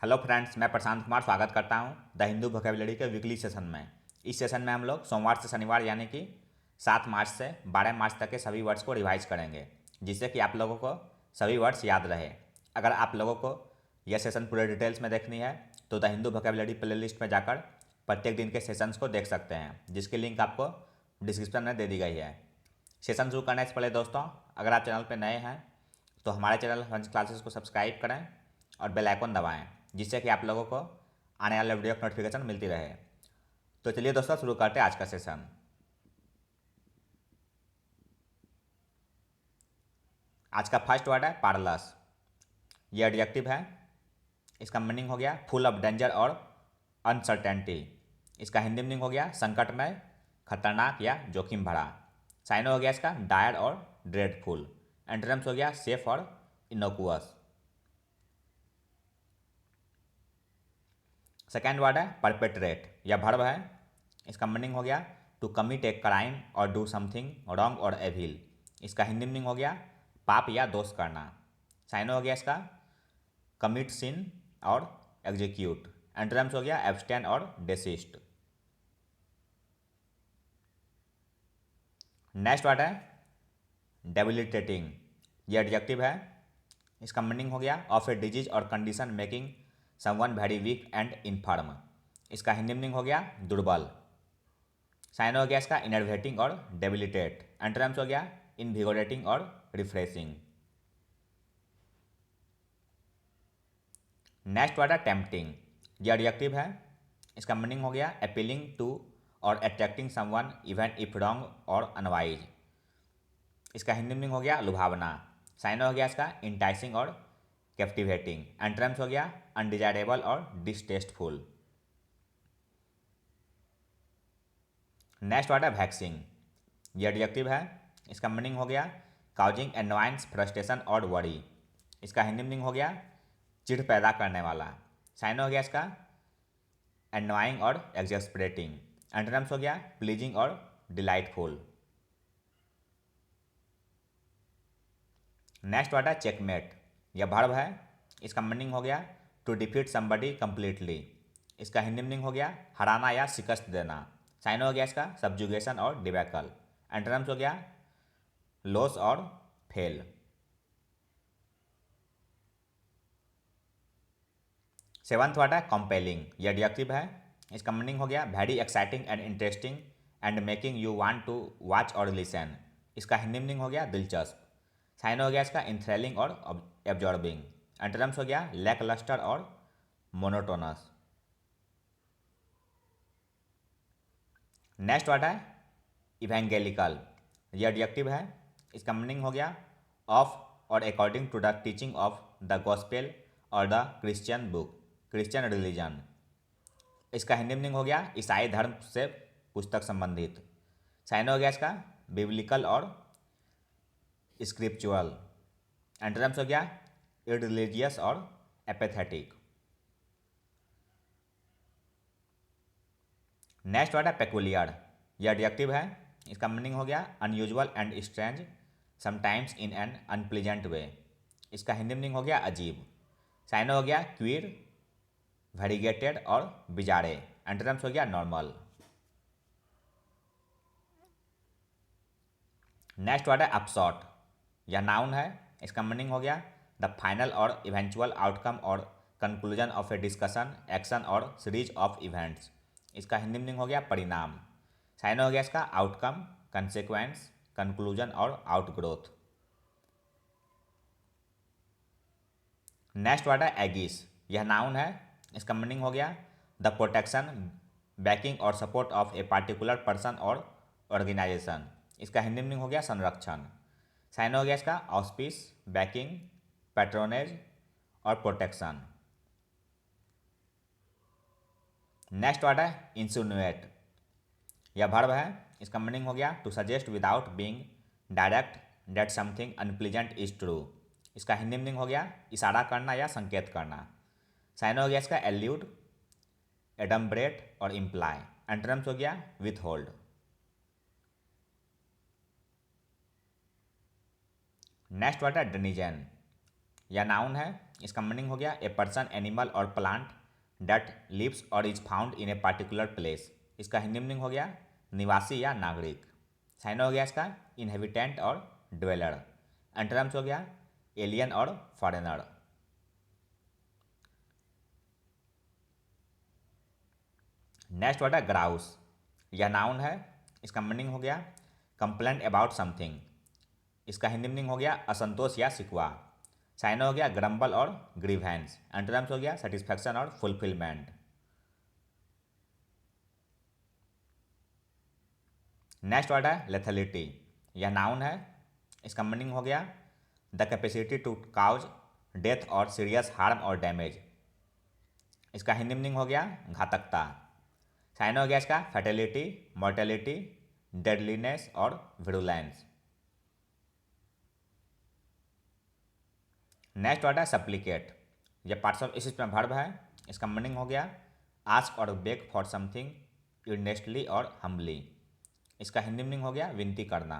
Hello friends, मैं प्रशांत कुमार स्वागत करता हूं द हिंदू वोकेबलरी के वीकली सेशन में। इस सेशन में हम लोग सोमवार से शनिवार यानी कि 7 मार्च से 12 मार्च तक के सभी वर्ड्स को रिवाइज करेंगे, जिससे कि आप लोगों को सभी वर्ड्स याद रहे। अगर आप लोगों को यह सेशन पूरे डिटेल्स में देखनी है तो द हिंदू वोकेबलरी प्लेलिस्ट में जाकर प्रत्येक दिन के सेशंस को देख सकते हैं, जिसकी लिंक आपको डिस्क्रिप्शन में दे दी गई है। सेशन शुरू करने से पहले दोस्तों, अगर आप चैनल पर नए हैं तो हमारे चैनल हंस क्लासेस को सब्सक्राइब करें और बेल आइकन दबाएं, जिससे कि आप लोगों को आने वाले वीडियो की नोटिफिकेशन मिलती रहे। तो चलिए दोस्तों, शुरू करते हैं आज का सेशन। आज का फर्स्ट वर्ड है पार्लस। ये एडजेक्टिव है। इसका मीनिंग हो गया फुल ऑफ डेंजर और अनसर्टेनिटी। इसका हिंदी मीनिंग हो गया संकटमय, खतरनाक या जोखिम भरा। साइनो हो गया इसका डायर और ड्रेडफुल। एंटोनिम्स हो गया सेफ और इनोकुअस। सेकेंड वर्ड है परपेट्रेट। यह वर्ब है। इसका मीनिंग हो गया टू कमिट ए क्राइम और डू समथिंग रॉन्ग और एविल। इसका हिंदी मीनिंग हो गया पाप या दोष करना। साइनो हो गया इसका कमिट सिन और एग्जीक्यूट। एंटोनिम्स हो गया एब्सटेन और डेसिस्ट। नेक्स्ट वर्ड है डेबिलिटेटिंग। यह एडजेक्टिव है। इसका मीनिंग हो गया ऑफ ए डिजीज और condition making someone very weak and inform. इसका हिंदी मीनिंग हो गया दुर्बल। साइन हो गया इसका इनर्वेटिंग और डेबिलिटेट। एंटोनिम्स हो गया इनविगोरेटिंग और रिफ्रेशिंग। नेक्स्ट वर्ड है टेम्पटिंग। यह एडजेक्टिव है। इसका मीनिंग हो गया अपीलिंग टू और attracting someone even if wrong और अनवाइज। इसका हिंदी मीनिंग हो गया लुभावना। साइन हो गया इसका इंटाइसिंग और कैप्टिवेटिंग। एंटोनिम्स हो गया अनडिजायरेबल और डिसटेस्टफुल। नेक्स्ट वर्ड है वैक्सिंग। यह एडजेक्टिव है। इसका मीनिंग हो गया काउजिंग एनवाइंस फ्रस्ट्रेशन और वरी। इसका हिंदी मीनिंग हो गया चिढ़ पैदा करने वाला। साइन हो गया इसका एनवाइंग और एग्जस्परेटिंग। एंटोनिम्स हो गया प्लीजिंग और डिलाइटफुल। नेक्स्ट वर्ड है चेकमेट। यह वर्ब है। इसका मीनिंग हो गया टू डिफीट समबडी कंप्लीटली। इसका हिंदी मीनिंग हो गया हराना या शिकस्त देना। साइन हो गया इसका सब्जुगेशन और डिबैकल। एंटोनिम्स हो गया लॉस और फेल। सेवंथ वर्ड है कंपेलिंग। यह एडजेक्टिव है। इसका मीनिंग हो गया very exciting and interesting and making you want to watch और लिसन। इसका हिंदी मीनिंग हो गया दिलचस्प। साइन हो गया इसका इंथ्रेलिंग और एब्जॉर्बिंग। एंटोनिम्स हो गया लैक लस्टर और मोनोटोनस। नेक्स्ट वर्ड है इवेंगेलिकल। यह एडजेक्टिव है। इसका मीनिंग हो गया ऑफ और according to the teaching of the gospel और the Christian book Christian religion. इसका हिंदी मीनिंग हो गया ईसाई धर्म से पुस्तक संबंधित। साइन हो गया इसका बिब्लिकल और स्क्रिप्चुअल। एंटोनिम्स हो गया इररिलीजियस और एपेथेटिक। नेक्स्ट वर्ड है पेकुलियर। यह एडजेक्टिव है। इसका मीनिंग हो गया unusual and strange sometimes in an unpleasant way. इसका हिंदी मीनिंग हो गया अजीब। साइन हो गया क्वीर, वेरीगेटेड और बिजारे। एंटोनिम्स हो गया नॉर्मल। नेक्स्ट वर्ड है अपशॉट। यह नाउन है। इसका मीनिंग हो गया द फाइनल और इवेंचुअल आउटकम और conclusion of A discussion action और सीरीज ऑफ इवेंट्स। इसका हिंदी मीनिंग हो गया परिणाम। साइन हो गया इसका आउटकम, कंसेक्वेंस, कंक्लूजन और आउटग्रोथ। नेक्स्ट वर्ड है एगिस। यह नाउन है। इसका मीनिंग हो गया द प्रोटेक्शन, बैकिंग और support of a particular person और ऑर्गेनाइजेशन। इसका हिंदी मीनिंग हो गया संरक्षण। साइन हो गया इसका ऑस्पिस, बैकिंग, पैट्रोनेज और प्रोटेक्शन। नेक्स्ट वर्ड है इंसिनुएट। यह वर्ब है। इसका मीनिंग हो गया to suggest without being direct that something unpleasant is true. इसका हिंदी मीनिंग हो गया इशारा करना या संकेत करना। साइन हो गया इसका एल्यूड, एडम्ब्रेट और इम्प्लाई। एंटोनिम्स हो गया विथ होल्ड। नेक्स्ट वर्ड है डेनिजन। यह नाउन है। इसका मीनिंग हो गया ए पर्सन एनिमल और प्लांट डेट लिव्स और is found in a particular place. इसका हिंदी मीनिंग हो गया निवासी या नागरिक। साइन हो गया इसका इनहेबिटेंट और ड्वेलर। एंटोनिम्स हो गया एलियन और फॉरेनर। नेक्स्ट वर्ड है ग्राउस। यह नाउन है। इसका मीनिंग हो गया कंप्लेंट अबाउट समथिंग। इसका हिंदी मीनिंग हो गया असंतोष या शिकवा। साइन हो गया ग्रम्बल और ग्रीवेंस। एंटोनिम्स हो गया सेटिस्फैक्शन और फुलफिलमेंट। नेक्स्ट वर्ड है लेथेलिटी। यह नाउन है। इसका मीनिंग हो गया the capacity to cause death और सीरियस हार्म और डैमेज। इसका हिंदी मीनिंग हो गया घातकता। साइन हो गया इसका फैटेलिटी, मॉर्टेलिटी, डेडलीनेस और विरुलेंस। नेक्स्ट वर्ड है सप्लिकेट। यह पार्ट्स ऑफ स्पीच में वर्ब है। इसका मीनिंग हो गया आस्क और बेग फॉर समथिंग इर्नेस्टली और हम्बली। इसका हिंदी मीनिंग हो गया विनती करना।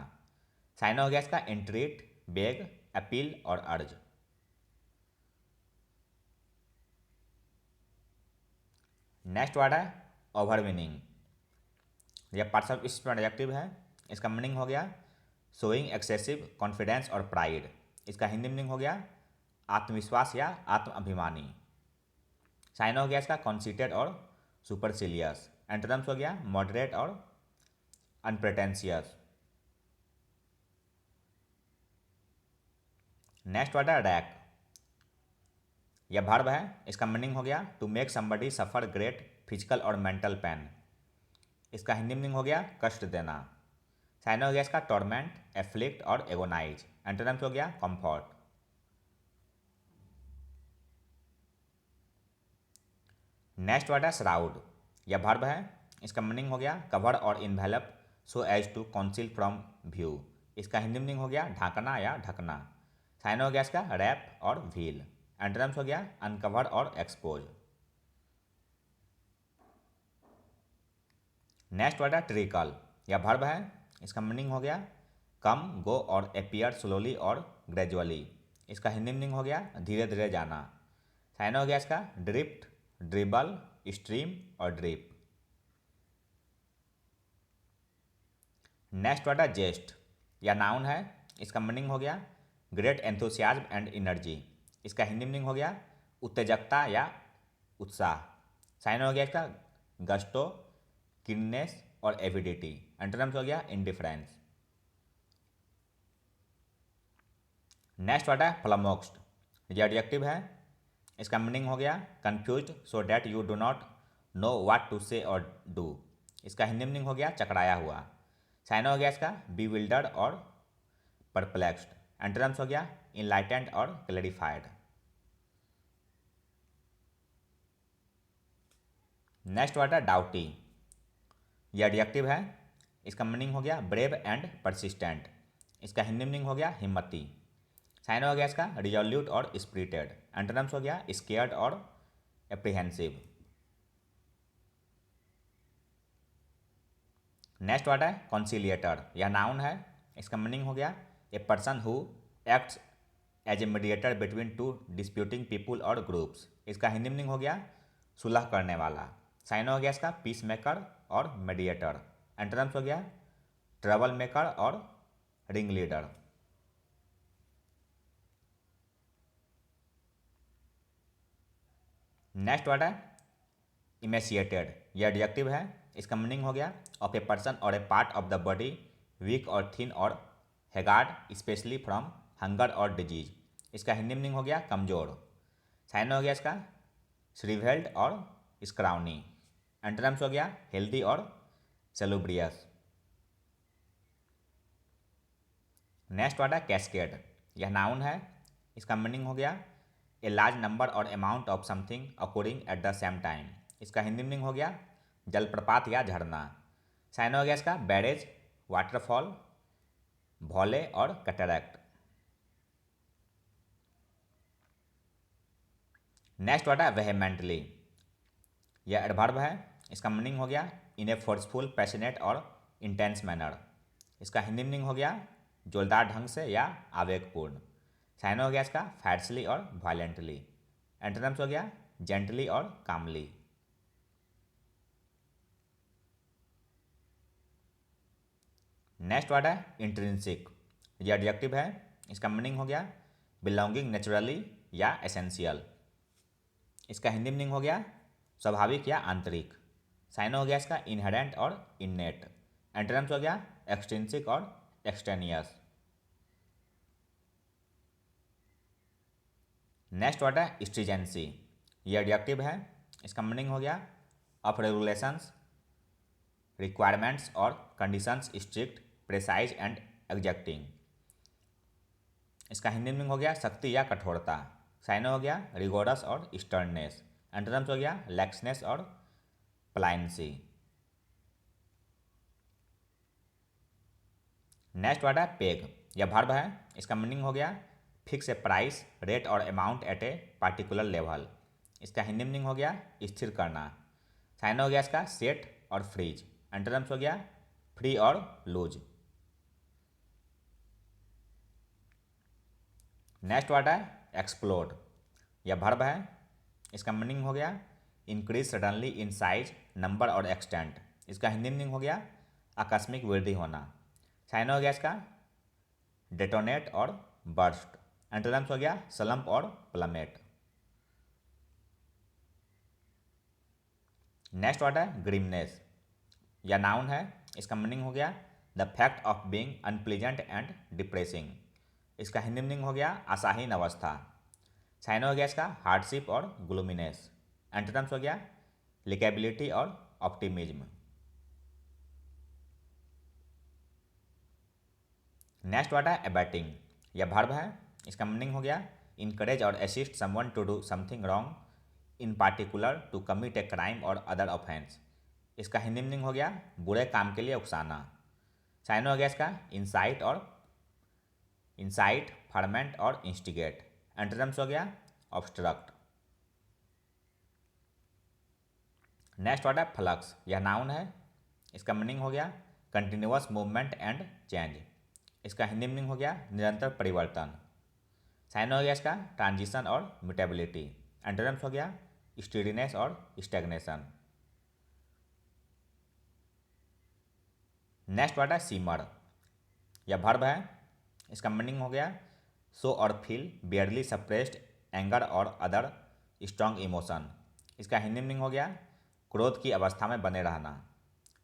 साइन हो गया इसका एंट्रीट, बेग, अपील और अर्ज। नेक्स्ट वर्ड है ओवरविनिंग। यह पार्ट्स ऑफ स्पीच में एडजेक्टिव है। इसका मीनिंग हो गया शोइंग एक्सेसिव कॉन्फिडेंस और प्राइड। इसका हिंदी मीनिंग हो गया आत्मविश्वास या आत्म अभिमानी। साइन हो गया इसका कॉन्सीटेड और सुपरसिलियस। एंटोनिम्स हो गया मॉडरेट और अनप्रेटेंशियस। नेक्स्ट वर्ड है रैक। यह वर्ब है। इसका मीनिंग हो गया to make somebody suffer great physical और मेंटल पेन। इसका हिंदी मीनिंग हो गया कष्ट देना। साइन हो गया इसका टॉर्मेंट, एफ्लिक्ट और एगोनाइज। एंटोनिम्स हो गया कंफर्ट। नेक्स्ट वर्ड है श्राउड। यह वर्ब है। इसका मीनिंग हो गया कवर और envelop so as to conceal from view. इसका हिंदी मीनिंग हो गया ढांकना या ढकना। साइन हो गया इसका रैप और व्हील। एंटोनिम्स हो गया अनकवर और एक्सपोज। नेक्स्ट वर्ड है ट्रिकल। यह वर्ब है। इसका मीनिंग हो गया कम, गो और अपीयर स्लोली और ग्रेजुअली। इसका हिंदी मीनिंग हो गया धीरे धीरे जाना। साइन हो गया इसका ड्रिफ्ट, ड्रिबल, स्ट्रीम और ड्रिप। नेक्स्ट वर्ड है जेस्ट। यह नाउन है। इसका मीनिंग हो गया ग्रेट एंथुसियाज्म एंड एनर्जी। इसका हिंदी मीनिंग हो गया उत्तेजकता या उत्साह। साइन हो गया इसका गस्टो, किननेस और एविडिटी। एंटोनिम्स हो गया इंडिफरेंस। नेक्स्ट वर्ड है फ्लमोक्स्ड। यह एडजेक्टिव है। इसका मीनिंग हो गया confused so that you do not know what to say और डू। इसका हिंदी मीनिंग हो गया चकराया हुआ। साइन हो गया इसका बीविल्डर्ड और परप्लेक्स्ड। एंटोनिम्स हो गया इनलाइटेंड और क्लैरिफाइड। नेक्स्ट वर्ड है डाउटी। यह एडजेक्टिव है। इसका मीनिंग हो गया ब्रेव एंड परसिस्टेंट। इसका हिंदी मीनिंग हो गया हिम्मती। साइन हो गया इसका रिजोल्यूट और स्पिरिटेड। एंटोनिम्स हो गया स्केयर्ड और एप्रीहेंसिव। नेक्स्ट वर्ड है कॉन्सिलिएटर। यह नाउन है। इसका मीनिंग हो गया a person who acts as a mediator between two disputing people और ग्रुप्स। इसका हिंदी मीनिंग हो गया सुलह करने वाला। साइन हो गया इसका पीस मेकर और मीडिएटर। एंटोनिम्स हो गया ट्रबल मेकर और रिंग लीडर। नेक्स्ट वर्ड है इमेसिएटेड। यह एडजेक्टिव है। इसका मीनिंग हो गया ऑफ ए पर्सन और a part of the body weak और थिन और हेगार्ड स्पेशली फ्रॉम हंगर और डिजीज। इसका हिंदी मीनिंग हो गया कमजोर। साइन हो गया इसका श्रीवेल्ड और स्क्राउनी। एंटोनिम्स हो गया हेल्दी और सेलुब्रियस। नेक्स्ट वर्ड है कैस्केड। यह नाउन है। इसका मीनिंग हो गया ए लार्ज नंबर और amount of something occurring at the same time. इसका हिंदी मीनिंग हो गया जलप्रपात या झरना। साइन हो गया इसका बैरेज, वाटरफॉल, भॉले और कैटरैक्ट। नेक्स्ट वर्ड है वेहेमेंटली। यह एडवर्ब है। इसका मीनिंग हो गया इन ए फोर्सफुल, पैशनेट और इंटेंस मैनर। इसका हिंदी मीनिंग हो गया जोरदार ढंग से या आवेगपूर्ण। साइनो हो गया इसका फैट्सली और वायलेंटली। एंटोनिम्स हो गया जेंटली और कामली। नेक्स्ट वर्ड है इंट्रिंसिक। ये एडजेक्टिव है, इसका मीनिंग हो गया बिलोंगिंग नेचुरली या एसेंशियल। इसका हिंदी मीनिंग हो गया स्वाभाविक या आंतरिक। साइनो हो गया इसका इनहेरेंट और इननेट। एंटोनिम्स हो गया एक्सट्रिंसिक और एक्सटेनियस। नेक्स्ट वर्ड है स्ट्रिजेंसी। ये एडजेक्टिव है, इसका मीनिंग हो गया ऑफ रेगुलेशंस, रिक्वायरमेंट्स और कंडीशंस स्ट्रिक्ट, प्रेसाइज एंड एग्जैक्टिंग। इसका हिंदी मीनिंग हो गया सख्ती या कठोरता। साइनो हो गया रिगोरस और स्टर्ननेस। एंटोनिम्स हो गया लैक्सनेस और प्लाइंसी। नेक्स्ट वर्ड है पेग। यह वर्ब है, इसका मीनिंग हो गया फिक्स ए प्राइस, रेट और amount at a particular level. इसका हिंदी मीनिंग हो गया स्थिर करना। साइनो हो गया इसका सेट और फ्रीज। एंटोनिम्स हो गया फ्री और लूज। नेक्स्ट वर्ड है एक्सप्लोड। यह वर्ब है, इसका मीनिंग हो गया increase suddenly in size, number और एक्सटेंट। इसका हिंदी मीनिंग हो गया आकस्मिक वृद्धि होना। साइनो हो गया इसका डेटोनेट और बर्स्ट। एंटोनिम्स हो गया स्लम्प और प्लमेट। नेक्स्ट वर्ड है ग्रीमनेस। यह नाउन है, इसका मीनिंग हो गया the fact of being unpleasant and depressing. इसका हिंदी मीनिंग हो गया आशाहीन अवस्था। साइनो हो गया इसका हार्डशिप और ग्लूमिनेस। एंटोनिम्स हो गया लिकेबिलिटी और ऑप्टिमिज्म। नेक्स्ट वर्ड है अबैटिंग। यह वर्ब है, इसका मीनिंग हो गया इनकरेज और assist someone to do something wrong, in particular to commit a crime और अदर ऑफेंस। इसका हिंदी मीनिंग हो गया बुरे काम के लिए उकसाना। साइनो हो गया इसका इंसाइट, फर्मेंट और इंस्टिगेट। एंटोनिम्स हो गया ऑब्स्ट्रक्ट। नेक्स्ट वर्ड है फ्लक्स। यह नाउन है, इसका मीनिंग हो गया कंटिन्यूअस मूवमेंट एंड चेंज। इसका हिंदी मीनिंग हो गया निरंतर परिवर्तन। साइनो हो गया इसका ट्रांजिशन और म्यूटेबिलिटी। एंटोनिम्स हो गया स्टीडीनेस और स्टैग्नेशन। नेक्स्ट वर्ड है सीमर। यह वर्ब है, इसका मीनिंग हो गया शो और फील बियरली सप्रेस्ड एंगर और अदर स्ट्रॉन्ग इमोशन। इसका हिंदी मीनिंग हो गया क्रोध की अवस्था में बने रहना।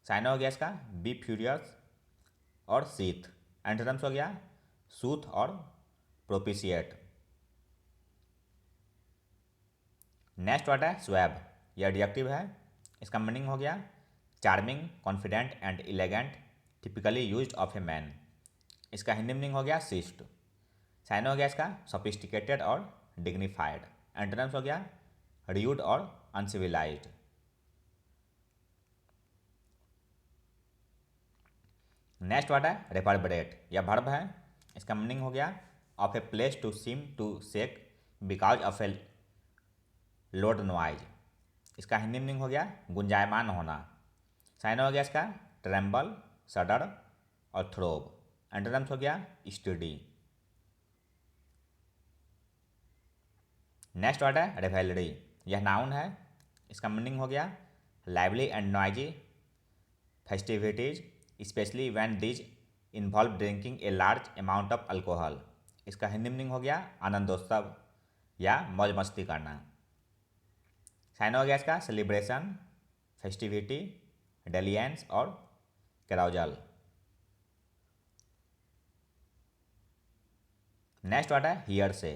साइनो हो गया इसका बी फ्यूरियस और सीथ। एंटोनिम्स हो गया सूथ और प्रोपिशिएट। नेक्स्ट वर्ड है स्वैब। यह एडजेक्टिव है, इसका मीनिंग हो गया charming, confident and elegant, typically used of a man. इसका हिंदी मीनिंग हो गया शिष्ट। साइनो हो गया इसका सोफिस्टिकेटेड और डिग्निफाइड। एंटोनिम्स हो गया र्यूड और अनसिविलाइज्ड। नेक्स्ट वर्ड है रेफरबरेट। यह वर्ब है, इसका मीनिंग हो गया of a place to seem to shake because of a loud noise. इसका हिंदी मीनिंग हो गया गुंजायमान होना। साइनो हो गया इसका ट्रेम्बल, सडर और थ्रोब। एंटोनिम्स हो गया स्टडी। नेक्स्ट वर्ड है रेवेलरी। यह नाउन है, इसका मीनिंग हो गया lively and noisy festivities specially when these involve drinking a large amount of alcohol. इसका हिंदी मीनिंग हो गया आनंदोत्सव या मौज मस्ती करना। साइन हो गया इसका सेलिब्रेशन, फेस्टिविटी, डेलियंस और कैरोजल। नेक्स्ट वर्ड है हियर से।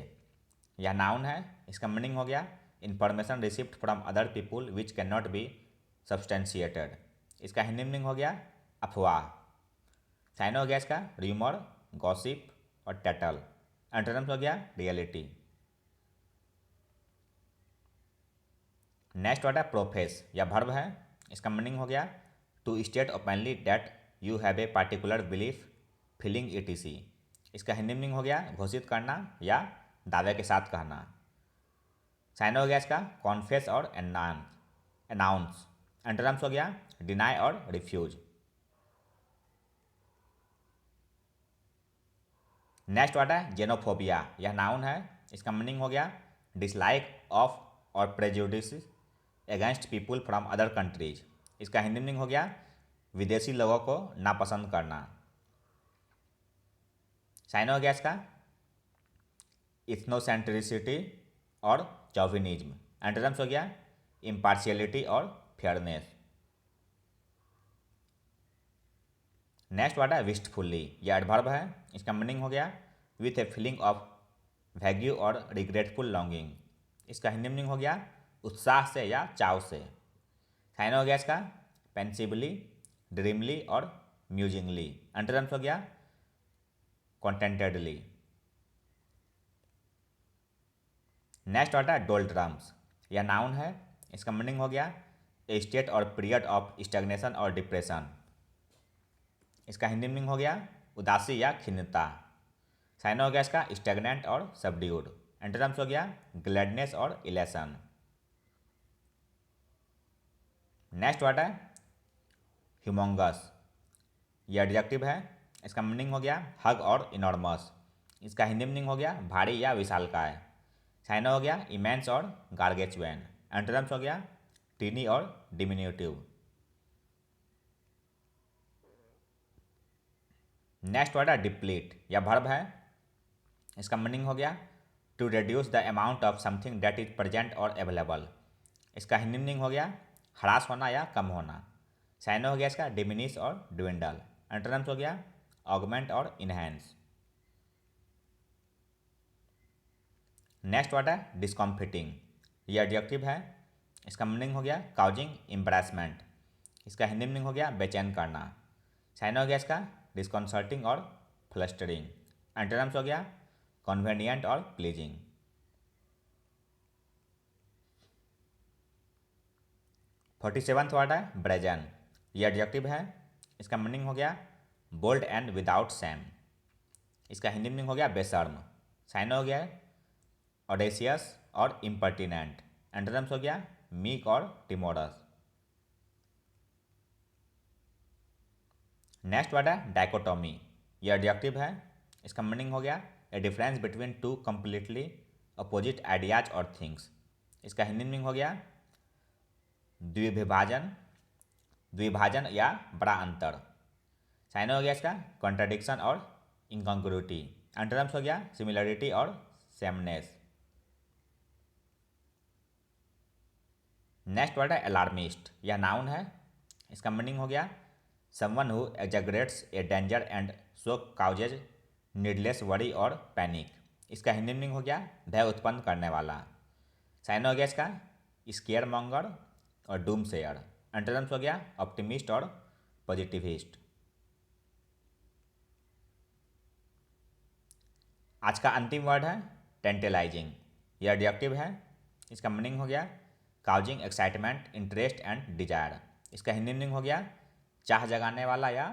यह नाउन है, इसका मीनिंग हो गया information received from other people which can not be substantiated. इसका हिंदी मीनिंग हो गया अफवाह। साइन हो गया इसका र्यूमर, गॉसिप और टैटल। एंटोनिम्स हो गया रियलिटी। नेक्स्ट वर्ड है प्रोफेस। यह वर्ब है, इसका मीनिंग हो गया to state openly that you have a particular belief, feeling etc। इसका हिंदी मीनिंग हो गया घोषित करना या दावे के साथ कहना। साइन हो गया इसका कॉन्फेस और अनाउंस। एंटोनिम्स हो गया डिनाई और रिफ्यूज। नेक्स्ट वर्ड है जेनोफोबिया। यह नाउन है। इसका मीनिंग हो गया डिसलाइक ऑफ और prejudice against people from other countries. इसका हिंदी मीनिंग हो गया विदेशी लोगों को नापसंद करना। साइन हो गया इसका इथनोसेंट्रिसिटी और चौविनिज्म। एंटोनिम्स हो गया इम्पार्शियलिटी और फेयरनेस। नेक्स्ट वर्ड है विस्टफुल्ली। यह एडवर्ब है। इसका मीनिंग हो गया with a feeling of wagyu और रिग्रेटफुल लॉन्गिंग। इसका हिंदी मीनिंग हो गया उत्साह से या चाव से। साइन हो गया इसका पेंसिबली, ड्रीमली और म्यूजिंगली। एंटोनिम्स हो गया कॉन्टेंटेडली। नेक्स्ट वर्ड है डोल्ट्रम्स। यह नाउन है। इसका मीनिंग हो गया ए स्टेट और पीरियड ऑफ स्टैग्नेशन और डिप्रेशन। इसका हिंदी मीनिंग हो गया उदासी या खिन्नता। साइन हो गया इसका स्टैग्नेंट और सबड्यूड। एंटोनिम्स हो गया ग्लैडनेस और इलेशन। नेक्स्ट वर्ड है ह्यूमंगस। यह एडजेक्टिव है। इसका मीनिंग हो गया हग और इनॉर्मस। इसका हिंदी मीनिंग हो गया भारी या विशालकाय। साइन हो गया इमेंस और गार्गेचुएन। एंटोनिम्स हो गया टीनी और डिमिन्यूटिव। नेक्स्ट वर्ड है डिप्लीट। यह वर्ब है। इसका मीनिंग हो गया to reduce the amount of something that is present और अवेलेबल। इसका हिंदी मीनिंग हो गया ह्रास होना या कम होना। साइन हो गया इसका डिमिनिश और ड्विंडल। एंटोनिम्स हो गया ऑगमेंट और इनहेंस। नेक्स्ट वर्ड है डिस्कम्फिटिंग। यह एडजेक्टिव है। इसका मीनिंग हो गया काउजिंग एम्बैरेसमेंट। इसका हिंदी मीनिंग हो गया बेचैन करना। साइन हो गया इसका डिस्कॉन्सर्टिंग और फ्लस्टरिंग। एंटोनिम्स हो गया कन्वीनियंट और प्लीजिंग। फोर्टी सेवन्थ वर्ड है ब्रेजन। यह एडजेक्टिव है। इसका मीनिंग हो गया बोल्ड एंड विदाउट सैम। इसका हिंदी मीनिंग हो गया बेशर्म। साइन हो गया ऑडेसियस और इम्पर्टिनेंट। एंटोनिम्स हो गया मीक और टिमोरस। नेक्स्ट वर्ड है डाइकोटोमी। यह एडजेक्टिव है। इसका मीनिंग हो गया a difference between two completely opposite ideas और थिंग्स। इसका हिंदी मीनिंग हो गया द्विविभाजन, द्विभाजन या बड़ा अंतर। साइन हो गया इसका कॉन्ट्राडिक्शन और इनकॉन्ग्रुइटी। एंटोनिम्स हो गया सिमिलरिटी और सेमनेस। नेक्स्ट वर्ड है अलार्मिस्ट। यह नाउन है। इसका मीनिंग हो गया someone who exaggerates a danger and so causes needless worry और पैनिक। इसका हिंदी मीनिंग हो गया भय उत्पन्न करने वाला। साइन हो गया इसका स्केयर मॉन्गर और डूम सेयर। एंटोनिम्स हो गया ऑप्टिमिस्ट और पॉजिटिविस्ट। आज का अंतिम वर्ड है टेंटेलाइजिंग। यह एडजेक्टिव है। इसका मीनिंग हो गया causing excitement, interest and desire. इसका हिंदी मीनिंग हो गया चाह जगाने वाला या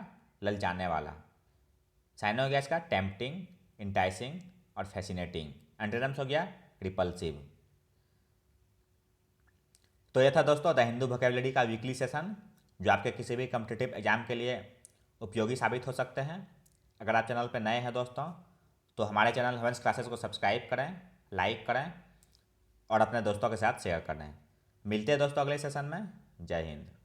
ललचाने वाला। साइन हो गया इसका टेम्पटिंग, इंटाइसिंग और फैसिनेटिंग। एंटोनिम्स हो गया रिपल्सिव। तो यह था दोस्तों द हिंदू वोकैबुलरी का वीकली सेशन, जो आपके किसी भी कॉम्पिटिटिव एग्जाम के लिए उपयोगी साबित हो सकते हैं। अगर आप चैनल पर नए हैं दोस्तों, तो हमारे चैनल हवंस क्लासेस को सब्सक्राइब करें, लाइक करें और अपने दोस्तों के साथ शेयर करें। मिलते हैं दोस्तों अगले सेशन में। जय हिंद।